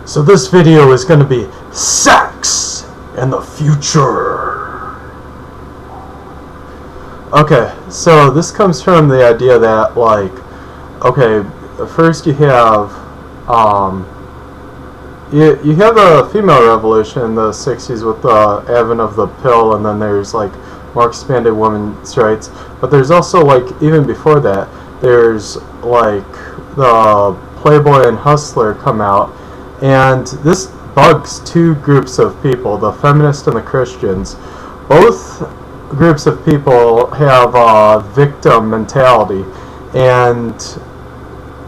So this video is going to be sex in the future. Okay, so this comes from the idea that, like, okay, first you have you have the female revolution in the 60s with the advent of the pill, and then there's like more expanded women's rights. But there's also, like, even before that, there's like the Playboy and Hustler come out, and this bugs two groups of people, the feminists and the Christians. Both groups of people have a victim mentality, and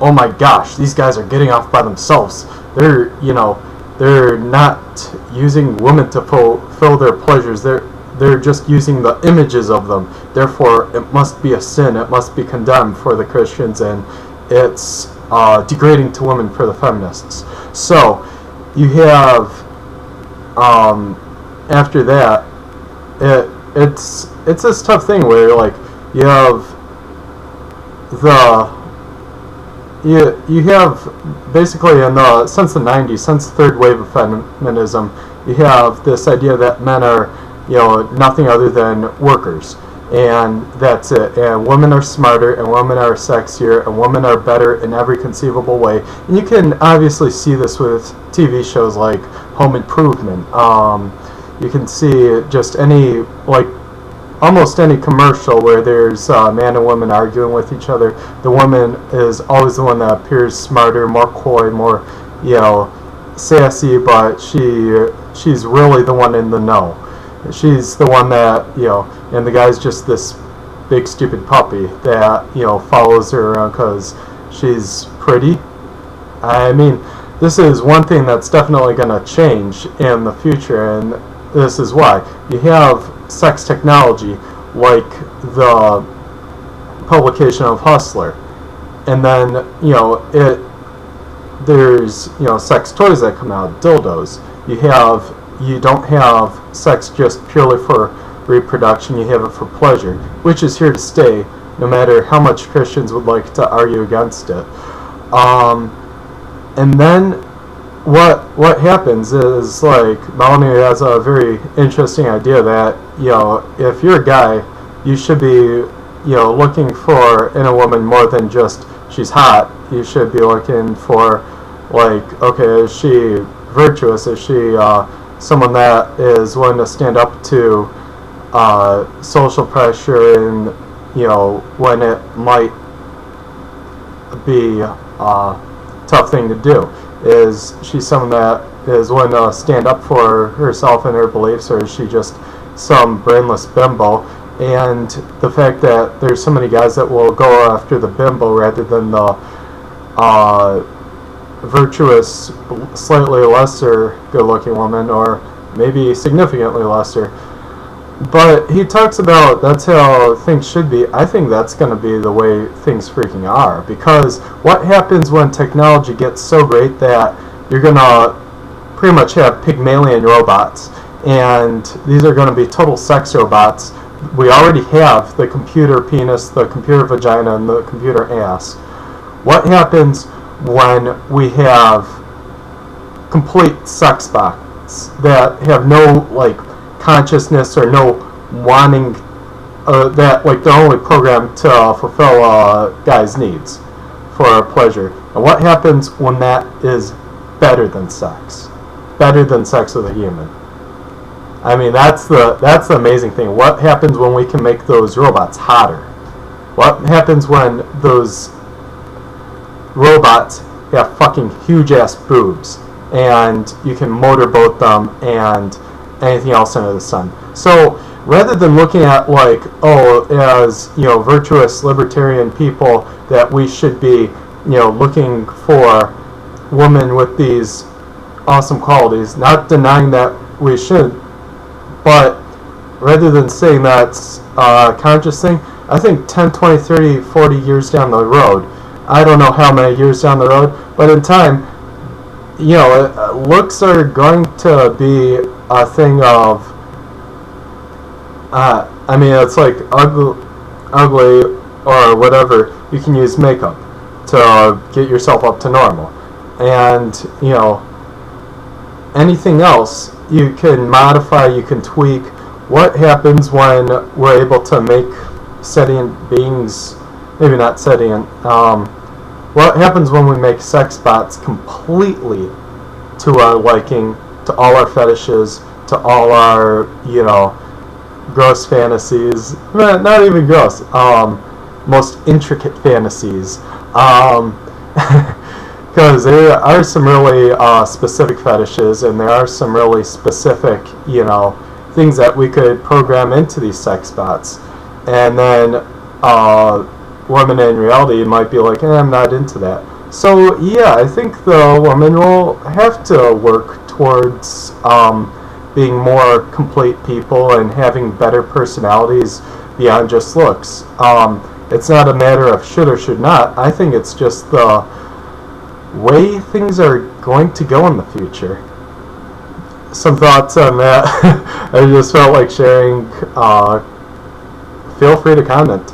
oh my gosh, these guys are getting off by themselves. They're not using women to fulfill their pleasures. They're just using the images of them. Therefore, it must be a sin. It must be condemned for the Christians, and it's degrading to women for the feminists. So you have after that, it's this tough thing where, like, you have you have basically since the 90s, since the third wave of feminism, you have this idea that men are, nothing other than workers, and that's it. And women are smarter, and women are sexier, and women are better in every conceivable way. And you can obviously see this with TV shows like Home Improvement. You can see just almost any commercial where there's man and woman arguing with each other. The woman is always the one that appears smarter, more coy, more, sassy, but she's really the one in the know. She's the one that, and the guy's just this big stupid puppy that, follows her around because she's pretty. I mean, this is one thing that's definitely going to change in the future, and this is why. You have sex technology like the publication of Hustler, and then there's sex toys that come out, dildos. You don't have sex just purely for reproduction. You have it for pleasure, which is here to stay, no matter how much Christians would like to argue against it. And then what happens is, like, Melanie has a very interesting idea that, if you're a guy, you should be, looking for in a woman more than just she's hot. You should be looking for, like, okay, is she virtuous? Is she someone that is willing to stand up to social pressure, and, when it might be a tough thing to do? Is she someone that is willing to stand up for herself and her beliefs, or is she just some brainless bimbo? And the fact that there's so many guys that will go after the bimbo rather than the virtuous, slightly lesser good-looking woman, or maybe significantly lesser. But he talks about that's how things should be. I think that's going to be the way things freaking are, because what happens when technology gets so great that you're going to pretty much have Pygmalion robots, and these are going to be total sex robots. We already have the computer penis, the computer vagina, and the computer ass. What happens when we have complete sex bots that have no, like, consciousness or no wanting, that, like, they're only programmed to fulfill a guy's needs for pleasure? And what happens when that is better than sex with a human? I mean, that's the amazing thing. What happens when we can make those robots hotter? What happens when those robots have fucking huge ass boobs, and you can motorboat them and anything else under the sun? So rather than looking at, like, as virtuous libertarian people, that we should be looking for women with these awesome qualities, not denying that we should, but rather than saying that's a conscious thing, I think 10, 20, 30, 40 years down the road, I don't know how many years down the road, but in time, looks are going to be a thing of, I mean, it's like ugly or whatever. You can use makeup to get yourself up to normal. And, anything else, you can modify, you can tweak. What happens when we're able to make sentient beings, maybe not sentient, what happens when we make sex bots completely to our liking, to all our fetishes, to all our, gross fantasies, not even gross, most intricate fantasies, because there are some really specific fetishes, and there are some really specific, things that we could program into these sex bots, and then women in reality might be like, I'm not into that. So yeah, I think the woman will have to work towards being more complete people and having better personalities beyond just looks. It's not a matter of should or should not. I think it's just the way things are going to go in the future. Some thoughts on that. I just felt like sharing. Feel free to comment.